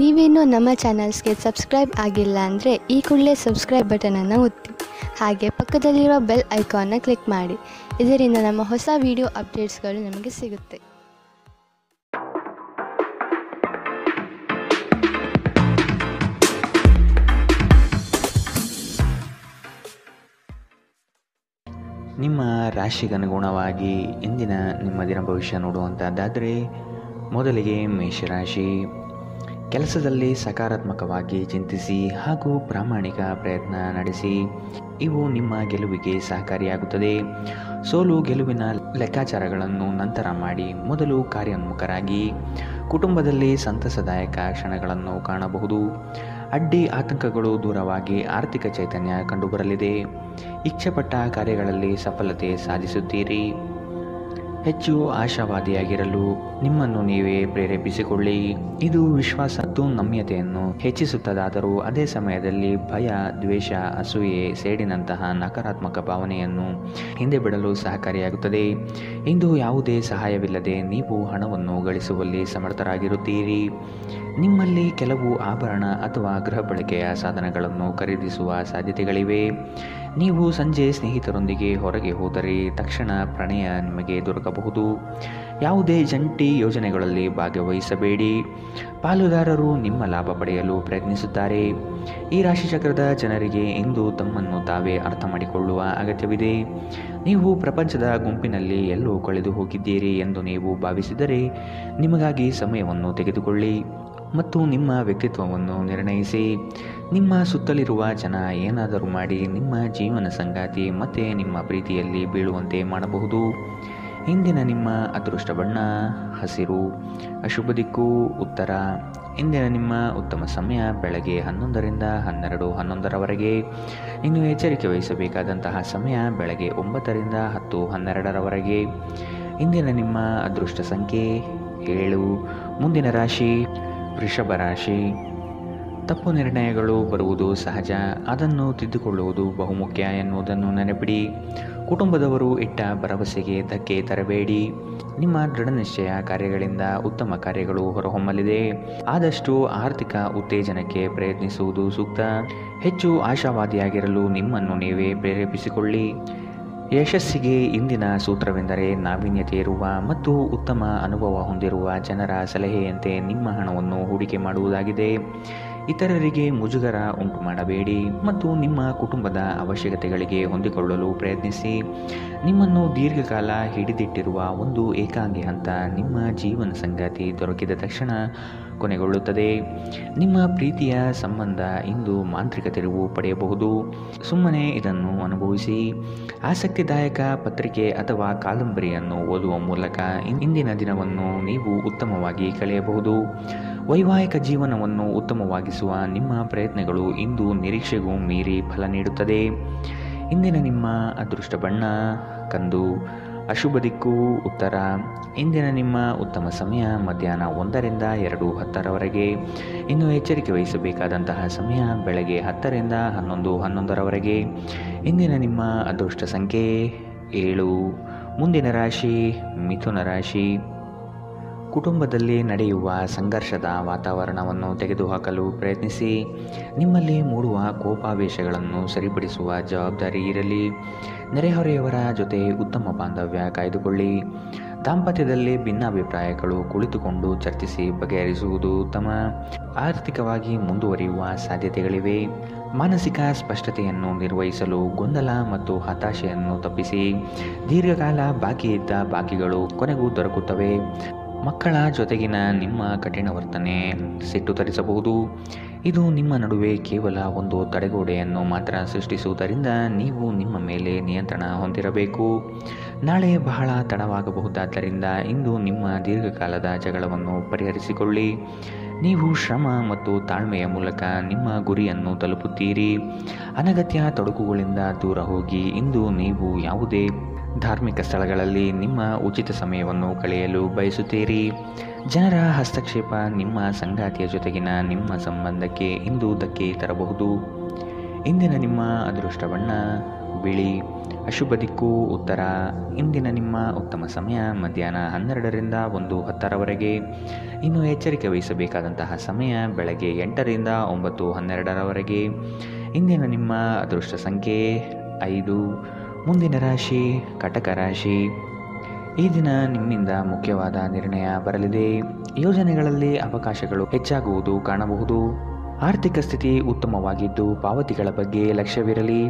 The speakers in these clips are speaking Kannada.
ನೀವೇನೂ ನಮ್ಮ ಚಾನಲ್ಸ್ಗೆ ಸಬ್ಸ್ಕ್ರೈಬ್ ಆಗಿಲ್ಲ ಅಂದರೆ ಈ ಕೂಡಲೇ ಸಬ್ಸ್ಕ್ರೈಬ್ ಬಟನನ್ನು ಒತ್ತಿ, ಹಾಗೆ ಪಕ್ಕದಲ್ಲಿರೋ ಬೆಲ್ ಐಕಾನ್ನ ಕ್ಲಿಕ್ ಮಾಡಿ. ಇದರಿಂದ ನಮ್ಮ ಹೊಸ ವಿಡಿಯೋ ಅಪ್ಡೇಟ್ಸ್ಗಳು ನಿಮಗೆ ಸಿಗುತ್ತೆ. ನಿಮ್ಮ ರಾಶಿಗನುಗುಣವಾಗಿ ಇಂದಿನ ನಿಮ್ಮ ದಿನ ಭವಿಷ್ಯ ನೋಡುವಂಥದ್ದಾದರೆ, ಮೊದಲಿಗೆ ಮೇಷರಾಶಿ. ಕೆಲಸದಲ್ಲಿ ಸಕಾರಾತ್ಮಕವಾಗಿ ಚಿಂತಿಸಿ ಹಾಗೂ ಪ್ರಾಮಾಣಿಕ ಪ್ರಯತ್ನ ನಡೆಸಿ. ಇವು ನಿಮ್ಮ ಗೆಲುವಿಗೆ ಸಹಕಾರಿಯಾಗುತ್ತದೆ. ಸೋಲು ಗೆಲುವಿನ ಲೆಕ್ಕಾಚಾರಗಳನ್ನು ನಂತರ ಮಾಡಿ ಮೊದಲು ಕಾರ್ಯೋನ್ಮುಖರಾಗಿ. ಕುಟುಂಬದಲ್ಲಿ ಸಂತಸದಾಯಕ ಕ್ಷಣಗಳನ್ನು ಕಾಣಬಹುದು. ಅಡ್ಡಿ ಆತಂಕಗಳು ದೂರವಾಗಿ ಆರ್ಥಿಕ ಚೈತನ್ಯ ಕಂಡುಬರಲಿದೆ. ಇಚ್ಛೆಪಟ್ಟ ಕಾರ್ಯಗಳಲ್ಲಿ ಸಫಲತೆ ಸಾಧಿಸುತ್ತೀರಿ. ಹೆಚ್ಚು ಆಶಾವಾದಿಯಾಗಿರಲು ನಿಮ್ಮನ್ನು ನೀವೇ ಪ್ರೇರೇಪಿಸಿಕೊಳ್ಳಿ. ಇದು ವಿಶ್ವಾಸ ಮತ್ತು ನಮ್ಯತೆಯನ್ನು ಹೆಚ್ಚಿಸುತ್ತದಾದರೂ ಅದೇ ಸಮಯದಲ್ಲಿ ಭಯ, ದ್ವೇಷ, ಅಸೂಯೆ, ಸೇಡಿನಂತಹ ನಕಾರಾತ್ಮಕ ಭಾವನೆಯನ್ನು ಹಿಂದೆ ಬಿಡಲು ಸಹಕಾರಿಯಾಗುತ್ತದೆ. ಇಂದು ಯಾವುದೇ ಸಹಾಯವಿಲ್ಲದೆ ನೀವು ಹಣವನ್ನು ಗಳಿಸುವಲ್ಲಿ ಸಮರ್ಥರಾಗಿರುತ್ತೀರಿ. ನಿಮ್ಮಲ್ಲಿ ಕೆಲವು ಆಭರಣ ಅಥವಾ ಗೃಹ ಬಳಕೆಯ ಸಾಧನಗಳನ್ನು ಖರೀದಿಸುವ ಸಾಧ್ಯತೆಗಳಿವೆ. ನೀವು ಸಂಜೆ ಸ್ನೇಹಿತರೊಂದಿಗೆ ಹೊರಗೆ ಹೋದರೆ ತಕ್ಷಣ ಪ್ರಣಯ ನಿಮಗೆ ದೊರಕಬಹುದು. ಯಾವುದೇ ಜಂಟಿ ಯೋಜನೆಗಳಲ್ಲಿ ಭಾಗವಹಿಸಬೇಡಿ. ಪಾಲುದಾರರು ನಿಮ್ಮ ಲಾಭ ಪಡೆಯಲು ಪ್ರಯತ್ನಿಸುತ್ತಾರೆ. ಈ ರಾಶಿಚಕ್ರದ ಜನರಿಗೆ ಇಂದು ತಮ್ಮನ್ನು ತಾವೇ ಅರ್ಥ ಮಾಡಿಕೊಳ್ಳುವ ಅಗತ್ಯವಿದೆ. ನೀವು ಪ್ರಪಂಚದ ಗುಂಪಿನಲ್ಲಿ ಎಲ್ಲೋ ಕಳೆದು ಹೋಗಿದ್ದೀರಿ ಎಂದು ನೀವು ಭಾವಿಸಿದರೆ ನಿಮಗಾಗಿ ಸಮಯವನ್ನು ತೆಗೆದುಕೊಳ್ಳಿ ಮತ್ತು ನಿಮ್ಮ ವ್ಯಕ್ತಿತ್ವವನ್ನು ನಿರ್ಣಯಿಸಿ. ನಿಮ್ಮ ಸುತ್ತಲಿರುವ ಜನ ಏನಾದರೂ ಮಾಡಿ ನಿಮ್ಮ ಜೀವನ ಸಂಗಾತಿ ಮತ್ತು ನಿಮ್ಮ ಪ್ರೀತಿಯಲ್ಲಿ ಬೀಳುವಂತೆ ಮಾಡಬಹುದು. ಇಂದಿನ ನಿಮ್ಮ ಅದೃಷ್ಟ ಬಣ್ಣ ಹಸಿರು. ಅಶುಭ ದಿಕ್ಕು ಉತ್ತರ. ಇಂದಿನ ನಿಮ್ಮ ಉತ್ತಮ ಸಮಯ ಬೆಳಗ್ಗೆ 11ರಿಂದ 12:11ರವರೆಗೆ. ಇನ್ನು ಎಚ್ಚರಿಕೆ ವಹಿಸಬೇಕಾದಂತಹ ಸಮಯ ಬೆಳಗ್ಗೆ 9ರಿಂದ 10:12ರವರೆಗೆ. ಇಂದಿನ ನಿಮ್ಮ ಅದೃಷ್ಟ ಸಂಖ್ಯೆ 7. ಮುಂದಿನ ರಾಶಿ ವೃಷಭ ರಾಶಿ. ತಪ್ಪು ನಿರ್ಣಯಗಳು ಬರುವುದು ಸಹಜ, ಅದನ್ನು ತಿದ್ದುಕೊಳ್ಳುವುದು ಬಹುಮುಖ್ಯ ಎನ್ನುವುದನ್ನು ನೆನಪಿಡಿ. ಕುಟುಂಬದವರು ಇಟ್ಟ ಭರವಸೆಗೆ ಧಕ್ಕೆ ತರಬೇಡಿ. ನಿಮ್ಮ ದೃಢನಿಶ್ಚಯ ಕಾರ್ಯಗಳಿಂದ ಉತ್ತಮ ಕಾರ್ಯಗಳು ಹೊರಹೊಮ್ಮಲಿದೆ. ಆದಷ್ಟು ಆರ್ಥಿಕ ಉತ್ತೇಜನಕ್ಕೆ ಪ್ರಯತ್ನಿಸುವುದು ಸೂಕ್ತ. ಹೆಚ್ಚು ಆಶಾವಾದಿಯಾಗಿರಲು ನಿಮ್ಮನ್ನು ನೀವೇ ಪ್ರೇರೇಪಿಸಿಕೊಳ್ಳಿ. ಯಶಸ್ಸಿಗೆ ಇಂದಿನ ಸೂತ್ರವೆಂದರೆ ನಾವೀನ್ಯತೆ ಇರುವ ಮತ್ತು ಉತ್ತಮ ಅನುಭವ ಹೊಂದಿರುವ ಜನರ ಸಲಹೆಯಂತೆ ನಿಮ್ಮ ಹಣವನ್ನು ಹೂಡಿಕೆ ಮಾಡುವುದಾಗಿದೆ. ಇತರರಿಗೆ ಮುಜುಗರ ಉಂಟು ಮಾಡಬೇಡಿ ಮತ್ತು ನಿಮ್ಮ ಕುಟುಂಬದ ಅವಶ್ಯಕತೆಗಳಿಗೆ ಹೊಂದಿಕೊಳ್ಳಲು ಪ್ರಯತ್ನಿಸಿ. ನಿಮ್ಮನ್ನು ದೀರ್ಘಕಾಲ ಹಿಡಿದಿಟ್ಟಿರುವ ಒಂದು ಏಕಾಂಗಿ ಹಂತ ನಿಮ್ಮ ಜೀವನ ಸಂಗಾತಿ ದೊರಕಿದ ತಕ್ಷಣ ಕೊನೆಗೊಳ್ಳುತ್ತದೆ. ನಿಮ್ಮ ಪ್ರೀತಿಯ ಸಂಬಂಧ ಇಂದು ಮಾಂತ್ರಿಕ ತಿರುವು ಪಡೆಯಬಹುದು. ಸುಮ್ಮನೆ ಇದನ್ನು ಅನುಭವಿಸಿ. ಆಸಕ್ತಿದಾಯಕ ಪತ್ರಿಕೆ ಅಥವಾ ಕಾದಂಬರಿಯನ್ನು ಓದುವ ಮೂಲಕ ಇಂದಿನ ದಿನವನ್ನು ನೀವು ಉತ್ತಮವಾಗಿ ಕಳೆಯಬಹುದು. ವೈವಾಹಿಕ ಜೀವನವನ್ನು ಉತ್ತಮವಾಗಿಸುವ ನಿಮ್ಮ ಪ್ರಯತ್ನಗಳು ಇಂದು ನಿರೀಕ್ಷೆಗೂ ಮೀರಿ ಫಲ ನೀಡುತ್ತದೆ. ಇಂದಿನ ನಿಮ್ಮ ಅದೃಷ್ಟ ಬಣ್ಣ ಕಂದು. ಅಶುಭ ದಿಕ್ಕು ಉತ್ತರ. ಇಂದಿನ ನಿಮ್ಮ ಉತ್ತಮ ಸಮಯ ಮಧ್ಯಾಹ್ನ 1ರಿಂದ 2:10ರವರೆಗೆ. ಇನ್ನು ಎಚ್ಚರಿಕೆ ವಹಿಸಬೇಕಾದಂತಹ ಸಮಯ ಬೆಳಗ್ಗೆ 10ರಿಂದ 11:11ರವರೆಗೆ. ಇಂದಿನ ನಿಮ್ಮ ಅದೃಷ್ಟ ಸಂಖ್ಯೆ 7. ಮುಂದಿನ ರಾಶಿ ಮಿಥುನ ರಾಶಿ. ಕುಟುಂಬದಲ್ಲಿ ನಡೆಯುವ ಸಂಘರ್ಷದ ವಾತಾವರಣವನ್ನು ತೆಗೆದುಹಾಕಲು ಪ್ರಯತ್ನಿಸಿ. ನಿಮ್ಮಲ್ಲಿ ಮೂಡುವ ಕೋಪಾವೇಶಗಳನ್ನು ಸರಿಪಡಿಸುವ ಜವಾಬ್ದಾರಿ ಇರಲಿ. ನೆರೆಹೊರೆಯವರ ಜೊತೆ ಉತ್ತಮ ಬಾಂಧವ್ಯ ಕಾಯ್ದುಕೊಳ್ಳಿ. ದಾಂಪತ್ಯದಲ್ಲಿ ಭಿನ್ನಾಭಿಪ್ರಾಯಗಳು ಕುಳಿತುಕೊಂಡು ಚರ್ಚಿಸಿ ಬಗೆಹರಿಸುವುದು ಉತ್ತಮ. ಆರ್ಥಿಕವಾಗಿ ಮುಂದುವರಿಯುವ ಸಾಧ್ಯತೆಗಳಿವೆ. ಮಾನಸಿಕ ಸ್ಪಷ್ಟತೆಯನ್ನು ನಿರ್ವಹಿಸಲು ಗೊಂದಲ ಮತ್ತು ಹತಾಶೆಯನ್ನು ತಪ್ಪಿಸಿ. ದೀರ್ಘಕಾಲ ಬಾಕಿ ಇದ್ದ ಬಾಕಿಗಳು ಕೊನೆಗೂ ದೊರಕುತ್ತವೆ. ಮಕ್ಕಳ ಜೊತೆಗಿನ ನಿಮ್ಮ ಕಠಿಣ ವರ್ತನೆ ಸಿಟ್ಟು ತರಿಸಬಹುದು. ಇದು ನಿಮ್ಮ ನಡುವೆ ಕೇವಲ ಒಂದು ತಡೆಗೋಡೆಯನ್ನು ಮಾತ್ರ ಸೃಷ್ಟಿಸುವುದರಿಂದ ನೀವು ನಿಮ್ಮ ಮೇಲೆ ನಿಯಂತ್ರಣ ಹೊಂದಿರಬೇಕು. ನಾಳೆ ಬಹಳ ತಡವಾಗಬಹುದಾದ್ದರಿಂದ ಇಂದು ನಿಮ್ಮ ದೀರ್ಘಕಾಲದ ಜಗಳವನ್ನು ಪರಿಹರಿಸಿಕೊಳ್ಳಿ. ನೀವು ಶ್ರಮ ಮತ್ತು ತಾಳ್ಮೆಯ ಮೂಲಕ ನಿಮ್ಮ ಗುರಿಯನ್ನು ತಲುಪುತ್ತೀರಿ. ಅನಗತ್ಯ ತೊಡಕುಗಳಿಂದ ದೂರ ಹೋಗಿ. ಇಂದು ನೀವು ಯಾವುದೇ ಧಾರ್ಮಿಕ ಸ್ಥಳಗಳಲ್ಲಿ ನಿಮ್ಮ ಉಚಿತ ಸಮಯವನ್ನು ಕಳೆಯಲು ಬಯಸುತ್ತೀರಿ. ಜನರ ಹಸ್ತಕ್ಷೇಪ ನಿಮ್ಮ ಸಂಗಾತಿಯ ಜೊತೆಗಿನ ನಿಮ್ಮ ಸಂಬಂಧಕ್ಕೆ ಇಂದು ಧಕ್ಕೆ ತರಬಹುದು. ಇಂದಿನ ನಿಮ್ಮ ಅದೃಷ್ಟ ಬಣ್ಣ ಬಿಳಿ. ಅಶುಭ ದಿಕ್ಕು ಉತ್ತರ. ಇಂದಿನ ನಿಮ್ಮ ಉತ್ತಮ ಸಮಯ ಮಧ್ಯಾಹ್ನ 12ರಿಂದ 1:10ರವರೆಗೆ. ಇನ್ನು ಎಚ್ಚರಿಕೆ ವಹಿಸಬೇಕಾದಂತಹ ಸಮಯ ಬೆಳಗ್ಗೆ 8ರಿಂದ 9:12ರವರೆಗೆ. ಇಂದಿನ ನಿಮ್ಮ ಅದೃಷ್ಟ ಸಂಖ್ಯೆ 5. ಮುಂದಿನ ರಾಶಿ ಕಟಕ ರಾಶಿ. ಈ ದಿನ ನಿಮ್ಮಿಂದ ಮುಖ್ಯವಾದ ನಿರ್ಣಯ ಬರಲಿದೆ. ಯೋಜನೆಗಳಲ್ಲಿ ಅವಕಾಶಗಳು ಹೆಚ್ಚಾಗುವುದು ಕಾಣಬಹುದು. ಆರ್ಥಿಕ ಸ್ಥಿತಿ ಉತ್ತಮವಾಗಿದ್ದು ಪಾವತಿಗಳ ಬಗ್ಗೆ ಲಕ್ಷ್ಯವಿರಲಿ.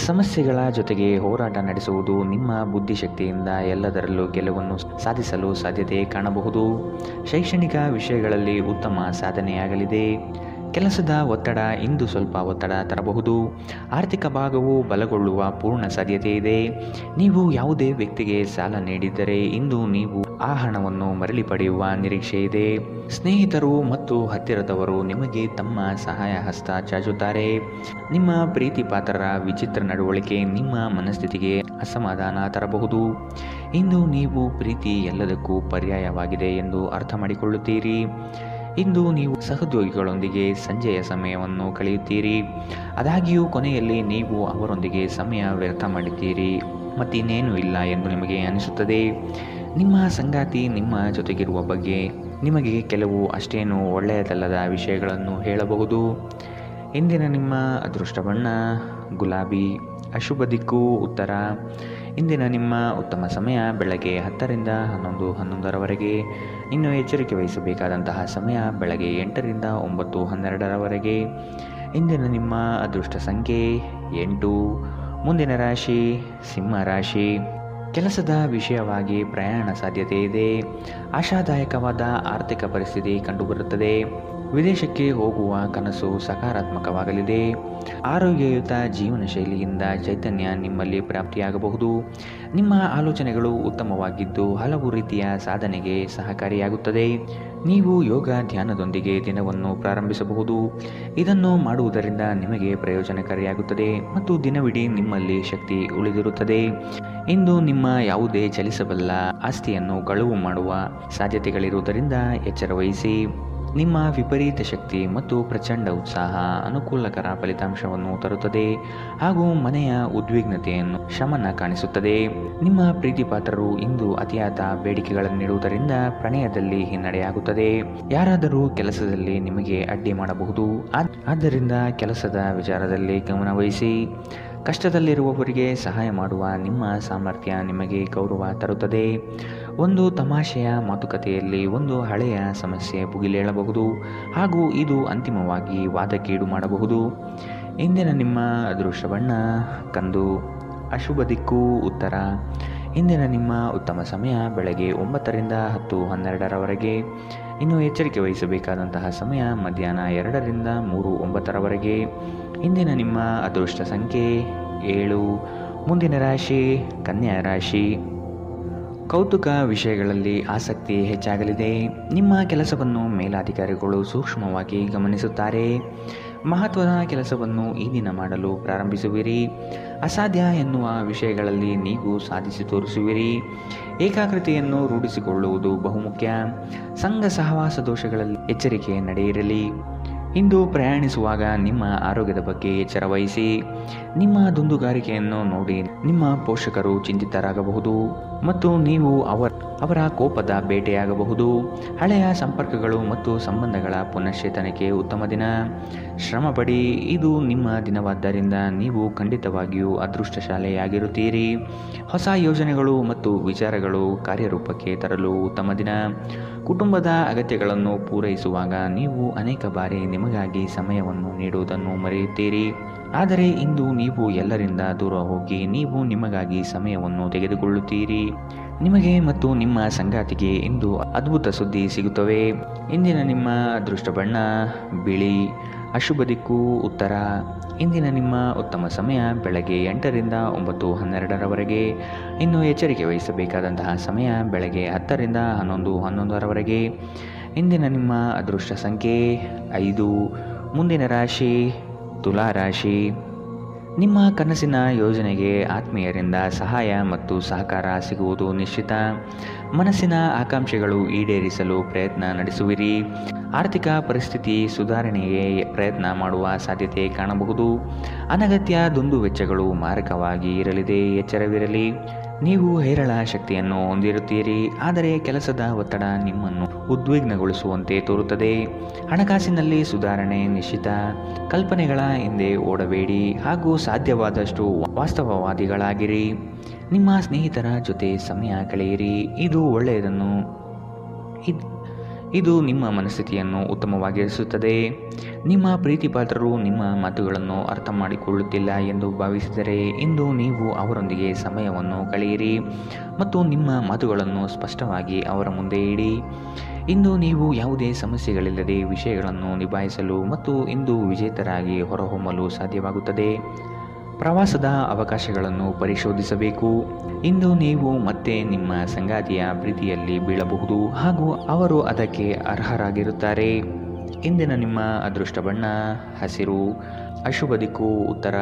ಸಮಸ್ಯೆಗಳ ಜೊತೆಗೆ ಹೋರಾಟ ನಡೆಸುವುದು ನಿಮ್ಮ ಬುದ್ಧಿಶಕ್ತಿಯಿಂದ ಎಲ್ಲದರಲ್ಲೂ ಗೆಲುವನ್ನು ಸಾಧಿಸಲು ಸಾಧ್ಯತೆ ಕಾಣಬಹುದು. ಶೈಕ್ಷಣಿಕ ವಿಷಯಗಳಲ್ಲಿ ಉತ್ತಮ ಸಾಧನೆಯಾಗಲಿದೆ. ಕೆಲಸದ ಒತ್ತಡ ಇಂದು ಸ್ವಲ್ಪ ಒತ್ತಡ ತರಬಹುದು. ಆರ್ಥಿಕ ಭಾಗವು ಬಲಗೊಳ್ಳುವ ಪೂರ್ಣ ಸಾಧ್ಯತೆ ಇದೆ. ನೀವು ಯಾವುದೇ ವ್ಯಕ್ತಿಗೆ ಸಾಲ ನೀಡಿದ್ದರೆ ಇಂದು ನೀವು ಆ ಹಣವನ್ನು ಮರಳಿ ಪಡೆಯುವ ನಿರೀಕ್ಷೆ ಇದೆ. ಸ್ನೇಹಿತರು ಮತ್ತು ಹತ್ತಿರದವರು ನಿಮಗೆ ತಮ್ಮ ಸಹಾಯ ಹಸ್ತ ಚಾಚುತ್ತಾರೆ. ನಿಮ್ಮ ಪ್ರೀತಿ ಪಾತ್ರರ ವಿಚಿತ್ರ ನಡವಳಿಕೆ ನಿಮ್ಮ ಮನಸ್ಥಿತಿಗೆ ಅಸಮಾಧಾನ ತರಬಹುದು. ಇಂದು ನೀವು ಪ್ರೀತಿ ಎಲ್ಲದಕ್ಕೂ ಪರ್ಯಾಯವಾಗಿದೆ ಎಂದು ಅರ್ಥ ಮಾಡಿಕೊಳ್ಳುತ್ತೀರಿ. ಇಂದು ನೀವು ಸಹೋದ್ಯೋಗಿಗಳೊಂದಿಗೆ ಸಂಜೆಯ ಸಮಯವನ್ನು ಕಳೆಯುತ್ತೀರಿ. ಆದಾಗ್ಯೂ ಕೊನೆಯಲ್ಲಿ ನೀವು ಅವರೊಂದಿಗೆ ಸಮಯ ವ್ಯರ್ಥ ಮಾಡಿದ್ದೀರಿ ಮತ್ತಿನ್ನೇನೂ ಇಲ್ಲ ಎಂದು ನಿಮಗೆ ಅನಿಸುತ್ತದೆ. ನಿಮ್ಮ ಸಂಗಾತಿ ನಿಮ್ಮ ಜೊತೆಗಿರುವ ಬಗ್ಗೆ ನಿಮಗೆ ಕೆಲವು ಅಷ್ಟೇನೂ ಒಳ್ಳೆಯದಲ್ಲದ ವಿಷಯಗಳನ್ನು ಹೇಳಬಹುದು. ಇಂದಿನ ನಿಮ್ಮ ಅದೃಷ್ಟ ಬಣ್ಣ ಗುಲಾಬಿ. ಅಶುಭ ದಿಕ್ಕು ಉತ್ತರ. ಇಂದಿನ ನಿಮ್ಮ ಉತ್ತಮ ಸಮಯ ಬೆಳಗ್ಗೆ 10ರಿಂದ 11:11ರವರೆಗೆ. ಇನ್ನು ಎಚ್ಚರಿಕೆ ವಹಿಸಬೇಕಾದಂತಹ ಸಮಯ ಬೆಳಗ್ಗೆ 8ರಿಂದ 9:12ರವರೆಗೆ. ಇಂದಿನ ನಿಮ್ಮ ಅದೃಷ್ಟ ಸಂಖ್ಯೆ 8. ಮುಂದಿನ ರಾಶಿ ಸಿಂಹ ರಾಶಿ. ಕೆಲಸದ ವಿಷಯವಾಗಿ ಪ್ರಯಾಣ ಸಾಧ್ಯತೆ ಇದೆ. ಆಶಾದಾಯಕವಾದ ಆರ್ಥಿಕ ಪರಿಸ್ಥಿತಿ ಕಂಡುಬರುತ್ತದೆ. ವಿದೇಶಕ್ಕೆ ಹೋಗುವ ಕನಸು ಸಕಾರಾತ್ಮಕವಾಗಲಿದೆ. ಆರೋಗ್ಯಯುತ ಜೀವನ ಶೈಲಿಯಿಂದ ಚೈತನ್ಯ ನಿಮ್ಮಲ್ಲಿ ಪ್ರಾಪ್ತಿಯಾಗಬಹುದು. ನಿಮ್ಮ ಆಲೋಚನೆಗಳು ಉತ್ತಮವಾಗಿದ್ದು ಹಲವು ರೀತಿಯ ಸಾಧನೆಗೆ ಸಹಕಾರಿಯಾಗುತ್ತದೆ. ನೀವು ಯೋಗ ಧ್ಯಾನದೊಂದಿಗೆ ದಿನವನ್ನು ಪ್ರಾರಂಭಿಸಬಹುದು. ಇದನ್ನು ಮಾಡುವುದರಿಂದ ನಿಮಗೆ ಪ್ರಯೋಜನಕಾರಿಯಾಗುತ್ತದೆ ಮತ್ತು ದಿನವಿಡೀ ನಿಮ್ಮಲ್ಲಿ ಶಕ್ತಿ ಉಳಿದಿರುತ್ತದೆ. ಇಂದು ನಿಮ್ಮ ಯಾವುದೇ ಚಲಿಸಬಲ್ಲ ಆಸ್ತಿಯನ್ನು ಕಳುವು ಮಾಡುವ ಸಾಧ್ಯತೆಗಳಿರುವುದರಿಂದ ಎಚ್ಚರ ವಹಿಸಿ. ನಿಮ್ಮ ವಿಪರೀತ ಶಕ್ತಿ ಮತ್ತು ಪ್ರಚಂಡ ಉತ್ಸಾಹ ಅನುಕೂಲಕರ ಫಲಿತಾಂಶವನ್ನು ತರುತ್ತದೆ ಹಾಗೂ ಮನೆಯ ಉದ್ವಿಗ್ನತೆಯನ್ನು ಶಮನ ಕಾಣಿಸುತ್ತದೆ. ನಿಮ್ಮ ಪ್ರೀತಿಪಾತ್ರರು ಇಂದು ಅತಿಯಾದ ಬೇಡಿಕೆಗಳನ್ನಿಡುವುದರಿಂದ ಪ್ರಣಯದಲ್ಲಿ ಹಿನ್ನಡೆಯಾಗುತ್ತದೆ. ಯಾರಾದರೂ ಕೆಲಸದಲ್ಲಿ ನಿಮಗೆ ಅಡ್ಡಿ ಮಾಡಬಹುದು. ಆದ್ದರಿಂದ ಕೆಲಸದ ವಿಚಾರದಲ್ಲಿ ಗಮನವಹಿಸಿ. ಕಷ್ಟದಲ್ಲಿರುವವರಿಗೆ ಸಹಾಯ ಮಾಡುವ ನಿಮ್ಮ ಸಾಮರ್ಥ್ಯ ನಿಮಗೆ ಗೌರವ ತರುತ್ತದೆ. ಒಂದು ತಮಾಷೆಯ ಮಾತುಕತೆಯಲ್ಲಿ ಒಂದು ಹಳೆಯ ಸಮಸ್ಯೆ ಭುಗಿಲೇಳಬಹುದು ಹಾಗೂ ಇದು ಅಂತಿಮವಾಗಿ ವಾದಕ್ಕೀಡು ಮಾಡಬಹುದು. ಇಂದಿನ ನಿಮ್ಮ ಅದೃಷ್ಟ ಬಣ್ಣ ಕಂದು. ಅಶುಭ ದಿಕ್ಕು ಉತ್ತರ. ಇಂದಿನ ನಿಮ್ಮ ಉತ್ತಮ ಸಮಯ ಬೆಳಗ್ಗೆ 9ರಿಂದ 10:12ರವರೆಗೆ. ಇನ್ನು ಎಚ್ಚರಿಕೆ ವಹಿಸಬೇಕಾದಂತಹ ಸಮಯ ಮಧ್ಯಾಹ್ನ 2ರಿಂದ 3:09ರವರೆಗೆ. ಇಂದಿನ ನಿಮ್ಮ ಅದೃಷ್ಟ ಸಂಖ್ಯೆ 7. ಮುಂದಿನ ರಾಶಿ ಕನ್ಯಾ ರಾಶಿ. ಕೌತುಕ ವಿಷಯಗಳಲ್ಲಿ ಆಸಕ್ತಿ ಹೆಚ್ಚಾಗಲಿದೆ. ನಿಮ್ಮ ಕೆಲಸವನ್ನು ಮೇಲಾಧಿಕಾರಿಗಳು ಸೂಕ್ಷ್ಮವಾಗಿ ಗಮನಿಸುತ್ತಾರೆ. ಮಹತ್ವದ ಕೆಲಸವನ್ನು ಈ ದಿನ ಮಾಡಲು ಪ್ರಾರಂಭಿಸುವಿರಿ. ಅಸಾಧ್ಯ ಎನ್ನುವ ವಿಷಯಗಳಲ್ಲಿ ನೀವು ಸಾಧಿಸಿ ತೋರಿಸುವಿರಿ. ಏಕಾಗ್ರತೆಯನ್ನು ರೂಢಿಸಿಕೊಳ್ಳುವುದು ಬಹುಮುಖ್ಯ. ಸಂಘ ಸಹವಾಸ ದೋಷಗಳಲ್ಲಿ ಎಚ್ಚರಿಕೆ ನಡೆಯಿರಲಿ. ಇಂದು ಪ್ರಯಾಣಿಸುವಾಗ ನಿಮ್ಮ ಆರೋಗ್ಯದ ಬಗ್ಗೆ ಎಚ್ಚರ ವಹಿಸಿ. ನಿಮ್ಮ ದುಂದುಗಾರಿಕೆಯನ್ನು ನೋಡಿ ನಿಮ್ಮ ಪೋಷಕರು ಚಿಂತಿತರಾಗಬಹುದು ಮತ್ತು ನೀವು ಅವರ ಕೋಪದ ಬೇಟೆಯಾಗಬಹುದು. ಹಳೆಯ ಸಂಪರ್ಕಗಳು ಮತ್ತು ಸಂಬಂಧಗಳ ಪುನಶ್ಚೇತನಕ್ಕೆ ಉತ್ತಮ ದಿನ. ಶ್ರಮಪಡಿ. ಇದು ನಿಮ್ಮ ದಿನವಾದ್ದರಿಂದ ನೀವು ಖಂಡಿತವಾಗಿಯೂ ಅದೃಷ್ಟಶಾಲಿಯಾಗಿರುತ್ತೀರಿ. ಹೊಸ ಯೋಜನೆಗಳು ಮತ್ತು ವಿಚಾರಗಳು ಕಾರ್ಯರೂಪಕ್ಕೆ ತರಲು ಉತ್ತಮ ದಿನ. ಕುಟುಂಬದ ಅಗತ್ಯಗಳನ್ನು ಪೂರೈಸುವಾಗ ನೀವು ಅನೇಕ ಬಾರಿ ನಿಮಗಾಗಿ ಸಮಯವನ್ನು ನೀಡುವುದನ್ನು ಮರೆಯುತ್ತೀರಿ. ಆದರೆ ಇಂದು ನೀವು ಎಲ್ಲರಿಂದ ದೂರ ಹೋಗಿ ನೀವು ನಿಮಗಾಗಿ ಸಮಯವನ್ನು ತೆಗೆದುಕೊಳ್ಳುತ್ತೀರಿ. ನಿಮಗೆ ಮತ್ತು ನಿಮ್ಮ ಸಂಗಾತಿಗೆ ಇಂದು ಅದ್ಭುತ ಸುದ್ದಿ ಸಿಗುತ್ತವೆ. ಇಂದಿನ ನಿಮ್ಮ ಅದೃಷ್ಟ ಬಣ್ಣ ಬಿಳಿ. ಅಶುಭ ದಿಕ್ಕು ಉತ್ತರ. ಇಂದಿನ ನಿಮ್ಮ ಉತ್ತಮ ಸಮಯ ಬೆಳಗ್ಗೆ 8ರಿಂದ 9:12ರವರೆಗೆ. ಇನ್ನು ಎಚ್ಚರಿಕೆ ವಹಿಸಬೇಕಾದಂತಹ ಸಮಯ ಬೆಳಗ್ಗೆ 10ರಿಂದ 11:11ರವರೆಗೆ. ಇಂದಿನ ನಿಮ್ಮ ಅದೃಷ್ಟ ಸಂಖ್ಯೆ 5. ಮುಂದಿನ ರಾಶಿ ತುಲಾ ರಾಶಿ. ನಿಮ್ಮ ಕನಸಿನ ಯೋಜನೆಗೆ ಆತ್ಮೀಯರಿಂದ ಸಹಾಯ ಮತ್ತು ಸಹಕಾರ ಸಿಗುವುದು ನಿಶ್ಚಿತ. ಮನಸ್ಸಿನ ಆಕಾಂಕ್ಷೆಗಳು ಈಡೇರಿಸಲು ಪ್ರಯತ್ನ ನಡೆಸುವಿರಿ. ಆರ್ಥಿಕ ಪರಿಸ್ಥಿತಿ ಸುಧಾರಣೆಗೆ ಪ್ರಯತ್ನ ಮಾಡುವ ಸಾಧ್ಯತೆ ಕಾಣಬಹುದು. ಅನಗತ್ಯ ದುಂದುವೆಚ್ಚಗಳು ಮಾರಕವಾಗಿ ಇರಲಿದೆ, ಎಚ್ಚರವಿರಲಿ. ನೀವು ಹೇರಳ ಶಕ್ತಿಯನ್ನು ಹೊಂದಿರುತ್ತೀರಿ, ಆದರೆ ಕೆಲಸದ ಒತ್ತಡ ನಿಮ್ಮನ್ನು ಉದ್ವಿಗ್ನಗೊಳಿಸುವಂತೆ ತೋರುತ್ತದೆ. ಹಣಕಾಸಿನಲ್ಲಿ ಸುಧಾರಣೆ ನಿಶ್ಚಿತ. ಕಲ್ಪನೆಗಳ ಹಿಂದೆ ಓಡಬೇಡಿ ಹಾಗೂ ಸಾಧ್ಯವಾದಷ್ಟು ವಾಸ್ತವವಾದಿಗಳಾಗಿರಿ. ನಿಮ್ಮ ಸ್ನೇಹಿತರ ಜೊತೆ ಸಮಯ ಕಳೆಯಿರಿ, ಇದು ಒಳ್ಳೆಯದನ್ನು ಇದು ನಿಮ್ಮ ಮನಸ್ಥಿತಿಯನ್ನು ಉತ್ತಮವಾಗಿರಿಸುತ್ತದೆ. ನಿಮ್ಮ ಪ್ರೀತಿಪಾತ್ರರು ನಿಮ್ಮ ಮಾತುಗಳನ್ನು ಅರ್ಥ ಮಾಡಿಕೊಳ್ಳುತ್ತಿಲ್ಲ ಎಂದು ಭಾವಿಸಿದರೆ ಇಂದು ನೀವು ಅವರೊಂದಿಗೆ ಸಮಯವನ್ನು ಕಳೆಯಿರಿ ಮತ್ತು ನಿಮ್ಮ ಮಾತುಗಳನ್ನು ಸ್ಪಷ್ಟವಾಗಿ ಅವರ ಮುಂದೆ ಇಡಿ. ಇಂದು ನೀವು ಯಾವುದೇ ಸಮಸ್ಯೆಗಳಿಲ್ಲದೆ ವಿಷಯಗಳನ್ನು ನಿಭಾಯಿಸಲು ಮತ್ತು ಇಂದು ವಿಜೇತರಾಗಿ ಹೊರಹೊಮ್ಮಲು ಸಾಧ್ಯವಾಗುತ್ತದೆ. ಪ್ರವಾಸದ ಅವಕಾಶಗಳನ್ನು ಪರಿಶೋಧಿಸಬೇಕು. ಇಂದು ನೀವು ಮತ್ತೆ ನಿಮ್ಮ ಸಂಗಾತಿಯ ಪ್ರೀತಿಯಲ್ಲಿ ಬೀಳಬಹುದು ಹಾಗೂ ಅವರು ಅದಕ್ಕೆ ಅರ್ಹರಾಗಿರುತ್ತಾರೆ. ಇಂದಿನ ನಿಮ್ಮ ಅದೃಷ್ಟ ಬಣ್ಣ ಹಸಿರು. ಅಶುಭ ದಿಕ್ಕು ಉತ್ತರ.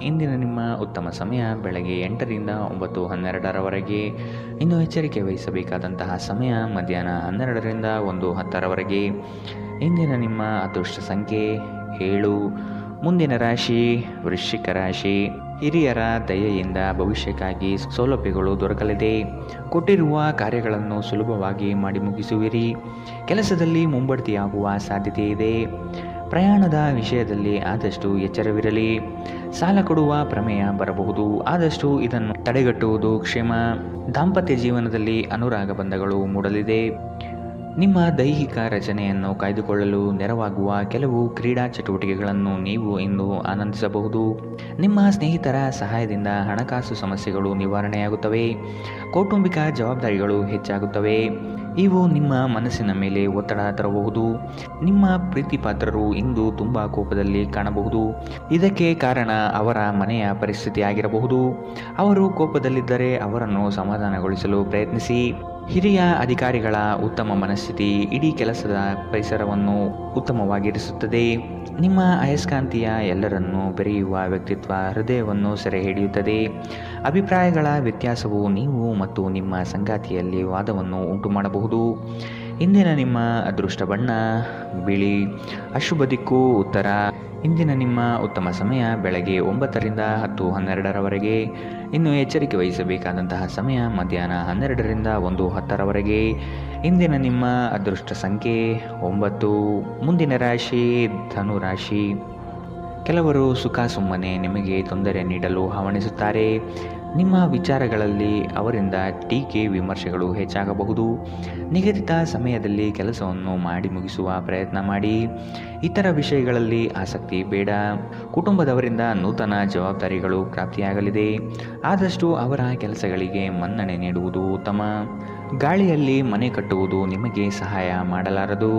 ಇಂದಿನ ನಿಮ್ಮ ಉತ್ತಮ ಸಮಯ ಬೆಳಗ್ಗೆ 8ರಿಂದ 9:12ರವರೆಗೆ. ಇನ್ನು ಎಚ್ಚರಿಕೆ ವಹಿಸಬೇಕಾದಂತಹ ಸಮಯ ಮಧ್ಯಾಹ್ನ 12ರಿಂದ 1:10ರವರೆಗೆ. ಇಂದಿನ ನಿಮ್ಮ ಅದೃಷ್ಟ ಸಂಖ್ಯೆ 7. ಮುಂದಿನ ರಾಶಿ ವೃಶ್ಚಿಕ ರಾಶಿ. ಹಿರಿಯರ ದಯೆಯಿಂದ ಭವಿಷ್ಯಕ್ಕಾಗಿ ಸೌಲಭ್ಯಗಳು ದೊರಕಲಿದೆ. ಕೊಟ್ಟಿರುವ ಕಾರ್ಯಗಳನ್ನು ಸುಲಭವಾಗಿ ಮಾಡಿ ಮುಗಿಸುವಿರಿ. ಕೆಲಸದಲ್ಲಿ ಮುಂಬಡ್ತಿಯಾಗುವ ಸಾಧ್ಯತೆ ಇದೆ. ಪ್ರಯಾಣದ ವಿಷಯದಲ್ಲಿ ಆದಷ್ಟು ಎಚ್ಚರವಿರಲಿ. ಸಾಲ ಕೊಡುವ ಪ್ರಮೇಯ ಬರಬಹುದು, ಆದಷ್ಟು ಇದನ್ನು ತಡೆಗಟ್ಟುವುದು ಕ್ಷೇಮ. ದಾಂಪತ್ಯ ಜೀವನದಲ್ಲಿ ಅನುರಾಗ ಬಂಧಗಳು ಮೂಡಲಿದೆ. ನಿಮ್ಮ ದೈಹಿಕ ರಚನೆಯನ್ನು ಕಾಯ್ದುಕೊಳ್ಳಲು ನೆರವಾಗುವ ಕೆಲವು ಕ್ರೀಡಾ ಚಟುವಟಿಕೆಗಳನ್ನು ನೀವು ಇಂದು ಆನಂದಿಸಬಹುದು. ನಿಮ್ಮ ಸ್ನೇಹಿತರ ಸಹಾಯದಿಂದ ಹಣಕಾಸು ಸಮಸ್ಯೆಗಳು ನಿವಾರಣೆಯಾಗುತ್ತವೆ. ಕೌಟುಂಬಿಕ ಜವಾಬ್ದಾರಿಗಳು ಹೆಚ್ಚಾಗುತ್ತವೆ. ಇವು ನಿಮ್ಮ ಮನಸ್ಸಿನ ಮೇಲೆ ಒತ್ತಡ ತರಬಹುದು. ನಿಮ್ಮ ಪ್ರೀತಿಪಾತ್ರರು ಇಂದು ತುಂಬ ಕೋಪದಲ್ಲಿ ಕಾಣಬಹುದು. ಇದಕ್ಕೆ ಕಾರಣ ಅವರ ಮನೆಯ ಪರಿಸ್ಥಿತಿ ಆಗಿರಬಹುದು. ಅವರು ಕೋಪದಲ್ಲಿದ್ದರೆ ಅವರನ್ನು ಸಮಾಧಾನಗೊಳಿಸಲು ಪ್ರಯತ್ನಿಸಿ. ಹಿರಿಯ ಅಧಿಕಾರಿಗಳ ಉತ್ತಮ ಮನಸ್ಥಿತಿ ಇಡೀ ಕೆಲಸದ ಪರಿಸರವನ್ನು ಉತ್ತಮವಾಗಿರಿಸುತ್ತದೆ. ನಿಮ್ಮ ಅಯಸ್ಕಾಂತೀಯ ಎಲ್ಲರನ್ನೂ ಬೆರೆಯುವ ವ್ಯಕ್ತಿತ್ವ ಹೃದಯವನ್ನು ಸೆರೆ ಹಿಡಿಯುತ್ತದೆ. ಅಭಿಪ್ರಾಯಗಳ ವ್ಯತ್ಯಾಸವು ನೀವು ಮತ್ತು ನಿಮ್ಮ ಸಂಗಾತಿಯಲ್ಲಿ ವಾದವನ್ನು ಉಂಟು ಮಾಡಬಹುದು. ಇಂದಿನ ನಿಮ್ಮ ಅದೃಷ್ಟ ಬಣ್ಣ ಬಿಳಿ. ಅಶುಭ ದಿಕ್ಕು ಉತ್ತರ. ಇಂದಿನ ನಿಮ್ಮ ಉತ್ತಮ ಸಮಯ ಬೆಳಗ್ಗೆ 9ರಿಂದ 10:12ರವರೆಗೆ. ಇನ್ನು ಎಚ್ಚರಿಕೆ ವಹಿಸಬೇಕಾದಂತಹ ಸಮಯ ಮಧ್ಯಾಹ್ನ 12ರಿಂದ 1:10ರವರೆಗೆ. ಇಂದಿನ ನಿಮ್ಮ ಅದೃಷ್ಟ ಸಂಖ್ಯೆ 9. ಮುಂದಿನ ರಾಶಿ ಧನು ರಾಶಿ. ಕೆಲವರು ಸುಖ ಸುಮ್ಮನೆ ನಿಮಗೆ ತೊಂದರೆ ನೀಡಲು ಹವಣಿಸುತ್ತಾರೆ. ನಿಮ್ಮ ವಿಚಾರಗಳಲ್ಲಿ ಅವರಿಂದ ಟೀಕೆ ವಿಮರ್ಶೆಗಳು ಹೆಚ್ಚಾಗಬಹುದು. ನಿಗದಿತ ಸಮಯದಲ್ಲಿ ಕೆಲಸವನ್ನು ಮಾಡಿ ಮುಗಿಸುವ ಪ್ರಯತ್ನ ಮಾಡಿ. ಇತರ ವಿಷಯಗಳಲ್ಲಿ ಆಸಕ್ತಿ ಬೇಡ. ಕುಟುಂಬದವರಿಂದ ನೂತನ ಜವಾಬ್ದಾರಿಗಳು ಪ್ರಾಪ್ತಿಯಾಗಲಿದೆ. ಆದಷ್ಟು ಅವರ ಕೆಲಸಗಳಿಗೆ ಮನ್ನಣೆ ನೀಡುವುದು ಉತ್ತಮ. ಗಾಳಿಯಲ್ಲಿ ಮನೆ ಕಟ್ಟುವುದು ನಿಮಗೆ ಸಹಾಯ ಮಾಡಲಾರದು.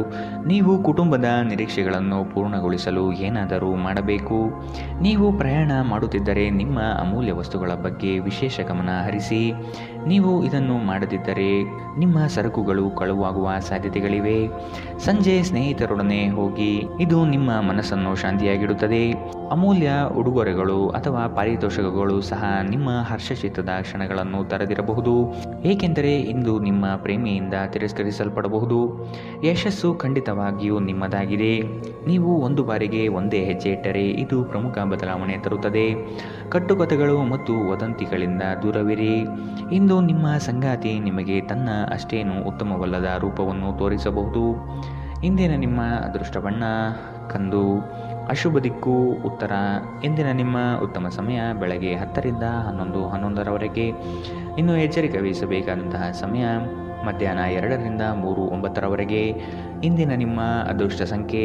ನೀವು ಕುಟುಂಬದ ನಿರೀಕ್ಷೆಗಳನ್ನು ಪೂರ್ಣಗೊಳಿಸಲು ಏನಾದರೂ ಮಾಡಬೇಕು. ನೀವು ಪ್ರಯಾಣ ಮಾಡುತ್ತಿದ್ದರೆ ನಿಮ್ಮ ಅಮೂಲ್ಯ ವಸ್ತುಗಳ ಬಗ್ಗೆ ವಿಶೇಷ ಗಮನ ಹರಿಸಿ. ನೀವು ಇದನ್ನು ಮಾಡದಿದ್ದರೆ ನಿಮ್ಮ ಸರಕುಗಳು ಕಳುವಾಗುವ ಸಾಧ್ಯತೆಗಳಿವೆ. ಸಂಜೆ ಸ್ನೇಹಿತರೊಡನೆ ಹೋಗಿ, ಇದು ನಿಮ್ಮ ಮನಸ್ಸನ್ನು ಶಾಂತಿಯಾಗಿಡುತ್ತದೆ. ಅಮೂಲ್ಯ ಉಡುಗೊರೆಗಳು ಅಥವಾ ಪಾರಿತೋಷಕಗಳು ಸಹ ನಿಮ್ಮ ಹರ್ಷಚಿತ್ತದ ಕ್ಷಣಗಳನ್ನು ತರದಿರಬಹುದು, ಏಕೆಂದರೆ ಇಂದು ನಿಮ್ಮ ಪ್ರೇಮಿಯಿಂದ ತಿರಸ್ಕರಿಸಲ್ಪಡಬಹುದು. ಯಶಸ್ಸು ಖಂಡಿತವಾಗಿಯೂ ನಿಮ್ಮದಾಗಿದೆ. ನೀವು ಒಂದು ಬಾರಿಗೆ ಒಂದೇ ಹೆಜ್ಜೆ ಇಟ್ಟರೆ ಇದು ಪ್ರಮುಖ ಬದಲಾವಣೆ ತರುತ್ತದೆ. ಕಟ್ಟುಕಥೆಗಳು ಮತ್ತು ವದಂತಿಗಳಿಂದ ದೂರವಿರಿ. ಇಂದು ನಿಮ್ಮ ಸಂಗಾತಿ ನಿಮಗೆ ತನ್ನ ಅಷ್ಟೇನೂ ಉತ್ತಮವಲ್ಲದ ರೂಪವನ್ನು ತೋರಿಸಬಹುದು. ಇಂದಿನ ನಿಮ್ಮ ಅದೃಷ್ಟ ಬಣ್ಣ ಕಂದು. ಅಶುಭ ದಿಕ್ಕು ಉತ್ತರ. ಇಂದಿನ ನಿಮ್ಮ ಉತ್ತಮ ಸಮಯ ಬೆಳಗ್ಗೆ 10ರಿಂದ 11:11ರವರೆಗೆ. ಇನ್ನು ಎಚ್ಚರಿಕೆ ವಹಿಸಬೇಕಾದಂತಹ ಸಮಯ ಮಧ್ಯಾಹ್ನ 2ರಿಂದ 3:09ರವರೆಗೆ. ಇಂದಿನ ನಿಮ್ಮ ಅದೃಷ್ಟ ಸಂಖ್ಯೆ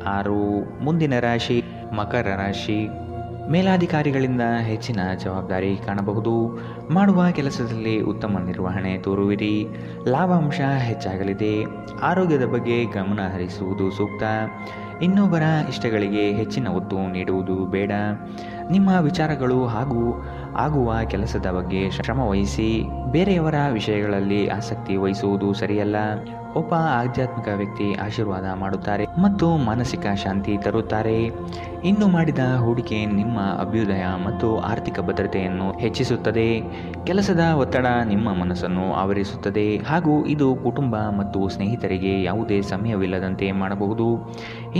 6. ಮುಂದಿನ ರಾಶಿ ಮಕರ ರಾಶಿ. ಮೇಲಾಧಿಕಾರಿಗಳಿಂದ ಹೆಚ್ಚಿನ ಜವಾಬ್ದಾರಿ ಕಾಣಬಹುದು. ಮಾಡುವ ಕೆಲಸದಲ್ಲಿ ಉತ್ತಮ ನಿರ್ವಹಣೆ ತೋರುವಿರಿ. ಲಾಭಾಂಶ ಹೆಚ್ಚಾಗಲಿದೆ. ಆರೋಗ್ಯದ ಬಗ್ಗೆ ಗಮನ ಹರಿಸುವುದು ಸೂಕ್ತ. ಇನ್ನೊಬ್ಬರ ಇಷ್ಟಗಳಿಗೆ ಹೆಚ್ಚಿನ ಒತ್ತು ನೀಡುವುದು ಬೇಡ. ನಿಮ್ಮ ವಿಚಾರಗಳು ಹಾಗೂ ಆಗುವ ಕೆಲಸದ ಬಗ್ಗೆ ಶ್ರಮವಹಿಸಿ. ಬೇರೆಯವರ ವಿಷಯಗಳಲ್ಲಿ ಆಸಕ್ತಿ ವಹಿಸುವುದು ಸರಿಯಲ್ಲ. ಒಬ್ಬ ಆಧ್ಯಾತ್ಮಿಕ ವ್ಯಕ್ತಿ ಆಶೀರ್ವಾದ ಮಾಡುತ್ತಾರೆ ಮತ್ತು ಮಾನಸಿಕ ಶಾಂತಿ ತರುತ್ತಾರೆ. ಇಂದು ಮಾಡಿದ ಹೂಡಿಕೆ ನಿಮ್ಮ ಅಭ್ಯುದಯ ಮತ್ತು ಆರ್ಥಿಕ ಭದ್ರತೆಯನ್ನು ಹೆಚ್ಚಿಸುತ್ತದೆ. ಕೆಲಸದ ಒತ್ತಡ ನಿಮ್ಮ ಮನಸ್ಸನ್ನು ಆವರಿಸುತ್ತದೆ ಹಾಗೂ ಇದು ಕುಟುಂಬ ಮತ್ತು ಸ್ನೇಹಿತರಿಗೆ ಯಾವುದೇ ಸಮಯವಿಲ್ಲದಂತೆ ಮಾಡಬಹುದು.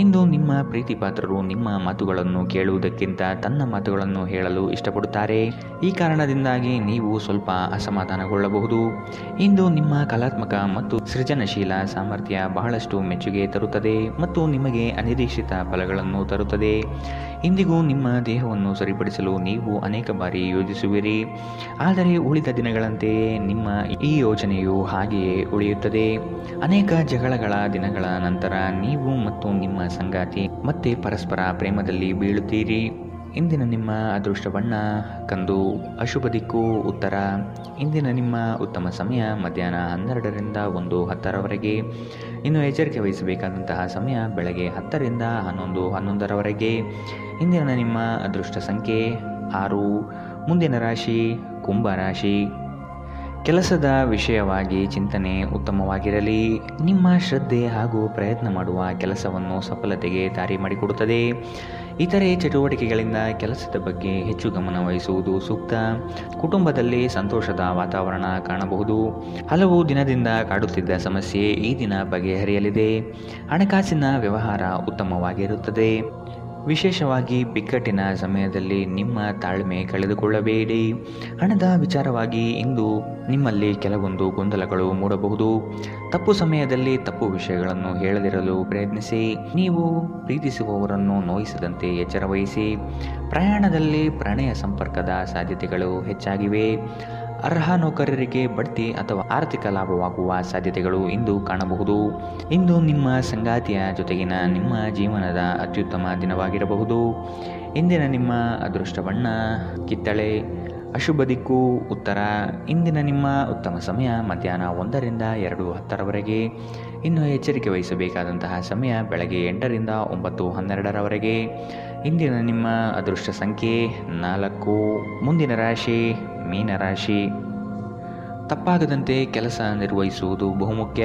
ಇಂದು ನಿಮ್ಮ ಪ್ರೀತಿಪಾತ್ರರು ನಿಮ್ಮ ಮಾತುಗಳನ್ನು ಕೇಳುವುದಕ್ಕಿಂತ ತನ್ನ ಮಾತುಗಳನ್ನು ಹೇಳಲು ಇಷ್ಟಪಡುತ್ತಾರೆ. ಈ ಕಾರಣದಿಂದಾಗಿ ನೀವು ಸ್ವಲ್ಪ ಅಸಮಾಧಾನಗೊಳ್ಳಬಹುದು. ಇಂದು ನಿಮ್ಮ ಕಲಾತ್ಮಕ ಮತ್ತು ಸೃಜನಶೀಲ ಸಾಮರ್ಥ್ಯ ಬಹಳಷ್ಟು ಮೆಚ್ಚುಗೆ ತರುತ್ತದೆ ಮತ್ತು ನಿಮಗೆ ಅನಿರೀಕ್ಷಿತ ಫಲಗಳನ್ನು ತರುತ್ತದೆ. ಇಂದಿಗೂ ನಿಮ್ಮ ದೇಹವನ್ನು ಸರಿಪಡಿಸಲು ನೀವು ಅನೇಕ ಬಾರಿ ಯೋಜಿಸುವಿರಿ, ಆದರೆ ಉಳಿದ ದಿನಗಳಂತೆಯೇ ನಿಮ್ಮ ಈ ಯೋಜನೆಯು ಹಾಗೆಯೇ ಉಳಿಯುತ್ತದೆ. ಅನೇಕ ಜಗಳಗಳ ದಿನಗಳ ನಂತರ ನೀವು ಮತ್ತು ನಿಮ್ಮ ಸಂಗಾತಿ ಮತ್ತೆ ಪರಸ್ಪರ ಪ್ರೇಮದಲ್ಲಿ ಬೀಳುತ್ತೀರಿ. ಇಂದಿನ ನಿಮ್ಮ ಅದೃಷ್ಟ ಬಣ್ಣ ಕಂದು, ಅಶುಭ ದಿಕ್ಕು ಉತ್ತರ. ಇಂದಿನ ನಿಮ್ಮ ಉತ್ತಮ ಸಮಯ ಮಧ್ಯಾಹ್ನ 12ರಿಂದ 1:10ರವರೆಗೆ. ಇನ್ನು ಎಚ್ಚರಿಕೆ ವಹಿಸಬೇಕಾದಂತಹ ಸಮಯ ಬೆಳಗ್ಗೆ 10ರಿಂದ 11:11ರವರೆಗೆ. ಇಂದಿನ ನಿಮ್ಮ ಅದೃಷ್ಟ ಸಂಖ್ಯೆ 6. ಮುಂದಿನ ರಾಶಿ ಕುಂಭ ರಾಶಿ. ಕೆಲಸದ ವಿಷಯವಾಗಿ ಚಿಂತನೆ ಉತ್ತಮವಾಗಿರಲಿ. ನಿಮ್ಮ ಶ್ರದ್ಧೆ ಹಾಗೂ ಪ್ರಯತ್ನ ಮಾಡುವ ಕೆಲಸವನ್ನು ಸಫಲತೆಗೆ ದಾರಿ ಮಾಡಿಕೊಡುತ್ತದೆ. ಇತರೆ ಚಟುವಟಿಕೆಗಳಿಂದ ಕೆಲಸದ ಬಗ್ಗೆ ಹೆಚ್ಚು ಗಮನ ವಹಿಸುವುದು ಸೂಕ್ತ. ಕುಟುಂಬದಲ್ಲಿ ಸಂತೋಷದ ವಾತಾವರಣ ಕಾಣಬಹುದು. ಹಲವು ದಿನದಿಂದ ಕಾಡುತ್ತಿದ್ದ ಸಮಸ್ಯೆ ಈ ದಿನ ಬಗೆಹರಿಯಲಿದೆ. ಹಣಕಾಸಿನ ವ್ಯವಹಾರ ಉತ್ತಮವಾಗಿರುತ್ತದೆ. ವಿಶೇಷವಾಗಿ ಬಿಕ್ಕಟ್ಟಿನ ಸಮಯದಲ್ಲಿ ನಿಮ್ಮ ತಾಳ್ಮೆ ಕಳೆದುಕೊಳ್ಳಬೇಡಿ. ಹಣದ ವಿಚಾರವಾಗಿ ಇಂದು ನಿಮ್ಮಲ್ಲಿ ಕೆಲವೊಂದು ಗೊಂದಲಗಳು ಮೂಡಬಹುದು. ತಪ್ಪು ಸಮಯದಲ್ಲಿ ತಪ್ಪು ವಿಷಯಗಳನ್ನು ಹೇಳದಿರಲು ಪ್ರಯತ್ನಿಸಿ. ನೀವು ಪ್ರೀತಿಸುವವರನ್ನು ನೋಯಿಸದಂತೆ ಎಚ್ಚರ ವಹಿಸಿ. ಪ್ರಯಾಣದಲ್ಲಿ ಪ್ರಣಯ ಸಂಪರ್ಕದ ಸಾಧ್ಯತೆಗಳು ಹೆಚ್ಚಾಗಿವೆ. ಅರ್ಹ ನೌಕರರಿಗೆ ಬಡ್ತಿ ಅಥವಾ ಆರ್ಥಿಕ ಲಾಭವಾಗುವ ಸಾಧ್ಯತೆಗಳು ಇಂದು ಕಾಣಬಹುದು. ಇಂದು ನಿಮ್ಮ ಸಂಗಾತಿಯ ಜೊತೆಗಿನ ನಿಮ್ಮ ಜೀವನದ ಅತ್ಯುತ್ತಮ ದಿನವಾಗಿರಬಹುದು. ಇಂದಿನ ನಿಮ್ಮ ಅದೃಷ್ಟ ಬಣ್ಣ ಕಿತ್ತಳೆ, ಅಶುಭ ದಿಕ್ಕು ಉತ್ತರ. ಇಂದಿನ ನಿಮ್ಮ ಉತ್ತಮ ಸಮಯ ಮಧ್ಯಾಹ್ನ 1ರಿಂದ 2:10ರವರೆಗೆ. ಇನ್ನು ಎಚ್ಚರಿಕೆ ವಹಿಸಬೇಕಾದಂತಹ ಸಮಯ ಬೆಳಗ್ಗೆ 8ರಿಂದ 9:12ರವರೆಗೆ. ಇಂದಿನ ನಿಮ್ಮ ಅದೃಷ್ಟ ಸಂಖ್ಯೆ 4. ಮುಂದಿನ ರಾಶಿ ಮೀನರಾಶಿ. ತಪ್ಪಾಗದಂತೆ ಕೆಲಸ ನಿರ್ವಹಿಸುವುದು ಬಹುಮುಖ್ಯ.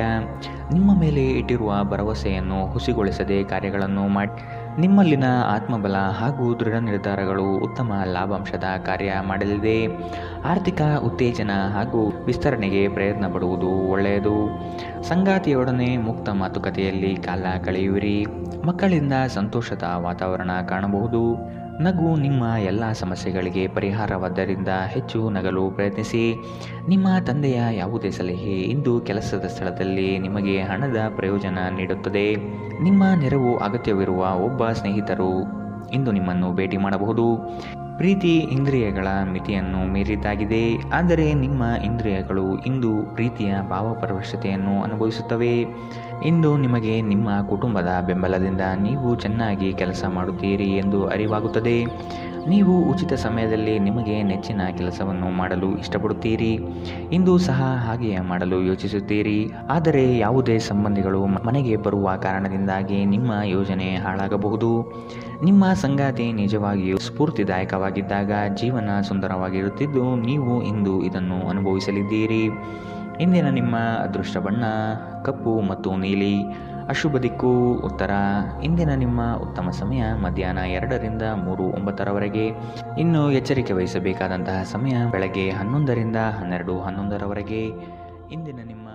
ನಿಮ್ಮ ಮೇಲೆ ಇಟ್ಟಿರುವ ಭರವಸೆಯನ್ನು ಹುಸಿಗೊಳಿಸದೆ ಕಾರ್ಯಗಳನ್ನು ಮಾಡಿ. ನಿಮ್ಮಲ್ಲಿನ ಆತ್ಮಬಲ ಹಾಗೂ ದೃಢ ನಿರ್ಧಾರಗಳು ಉತ್ತಮ ಲಾಭಾಂಶದ ಕಾರ್ಯ ಮಾಡಲಿದೆ. ಆರ್ಥಿಕ ಉತ್ತೇಜನ ಹಾಗೂ ವಿಸ್ತರಣೆಗೆ ಪ್ರಯತ್ನ ಪಡುವುದು ಒಳ್ಳೆಯದು. ಸಂಗಾತಿಯೊಡನೆ ಮುಕ್ತ ಮಾತುಕತೆಯಲ್ಲಿ ಕಾಲ ಕಳೆಯುವಿರಿ. ಮಕ್ಕಳಿಂದ ಸಂತೋಷದ ವಾತಾವರಣ ಕಾಣಬಹುದು. ನಗು ನಿಮ್ಮ ಎಲ್ಲ ಸಮಸ್ಯೆಗಳಿಗೆ ಪರಿಹಾರವಾದ್ದರಿಂದ ಹೆಚ್ಚು ನಗಲು ಪ್ರಯತ್ನಿಸಿ. ನಿಮ್ಮ ತಂದೆಯ ಯಾವುದೇ ಸಲಹೆ ಇಂದು ಕೆಲಸದ ಸ್ಥಳದಲ್ಲಿ ನಿಮಗೆ ಹಣದ ಪ್ರಯೋಜನ ನೀಡುತ್ತದೆ. ನಿಮ್ಮ ನೆರವು ಅಗತ್ಯವಿರುವ ಒಬ್ಬ ಸ್ನೇಹಿತರು ಇಂದು ನಿಮ್ಮನ್ನು ಭೇಟಿ ಮಾಡಬಹುದು. ಪ್ರೀತಿ ಇಂದ್ರಿಯಗಳ ಮಿತಿಯನ್ನು ಮೀರಿದ್ದಾಗಿದೆ, ಆದರೆ ನಿಮ್ಮ ಇಂದ್ರಿಯಗಳು ಇಂದು ಪ್ರೀತಿಯ ಭಾವಪರವಶತೆಯನ್ನು ಅನುಭವಿಸುತ್ತವೆ. ಇಂದು ನಿಮಗೆ ನಿಮ್ಮ ಕುಟುಂಬದ ಬೆಂಬಲದಿಂದ ನೀವು ಚೆನ್ನಾಗಿ ಕೆಲಸ ಮಾಡುತ್ತೀರಿ ಎಂದು ಅರಿವಾಗುತ್ತದೆ. ನೀವು ಉಚಿತ ಸಮಯದಲ್ಲಿ ನಿಮಗೆ ನೆಚ್ಚಿನ ಕೆಲಸವನ್ನು ಮಾಡಲು ಇಷ್ಟಪಡುತ್ತೀರಿ. ಇಂದು ಸಹ ಹಾಗೆಯೇ ಮಾಡಲು ಯೋಚಿಸುತ್ತೀರಿ, ಆದರೆ ಯಾವುದೇ ಸಂಬಂಧಿಗಳು ಮನೆಗೆ ಬರುವ ಕಾರಣದಿಂದಾಗಿ ನಿಮ್ಮ ಯೋಜನೆ ಹಾಳಾಗಬಹುದು. ನಿಮ್ಮ ಸಂಗಾತಿ ನಿಜವಾಗಿಯೂ ಸ್ಫೂರ್ತಿದಾಯಕವಾಗಿದ್ದಾಗ ಜೀವನ ಸುಂದರವಾಗಿರುತ್ತಿದ್ದು ನೀವು ಇಂದು ಇದನ್ನು ಅನುಭವಿಸಲಿದ್ದೀರಿ. ಇಂದಿನ ನಿಮ್ಮ ಅದೃಷ್ಟ ಬಣ್ಣ ಕಪ್ಪು ಮತ್ತು ನೀಲಿ, ಅಶುಭ ದಿಕ್ಕು ಉತ್ತರ. ಇಂದಿನ ನಿಮ್ಮ ಉತ್ತಮ ಸಮಯ ಮಧ್ಯಾಹ್ನ 2ರಿಂದ 3:09ರವರೆಗೆ. ಇನ್ನು ಎಚ್ಚರಿಕೆ ವಹಿಸಬೇಕಾದಂತಹ ಸಮಯ ಬೆಳಗ್ಗೆ 11ರಿಂದ 12:11ರವರೆಗೆ. ಇಂದಿನ ನಿಮ್ಮ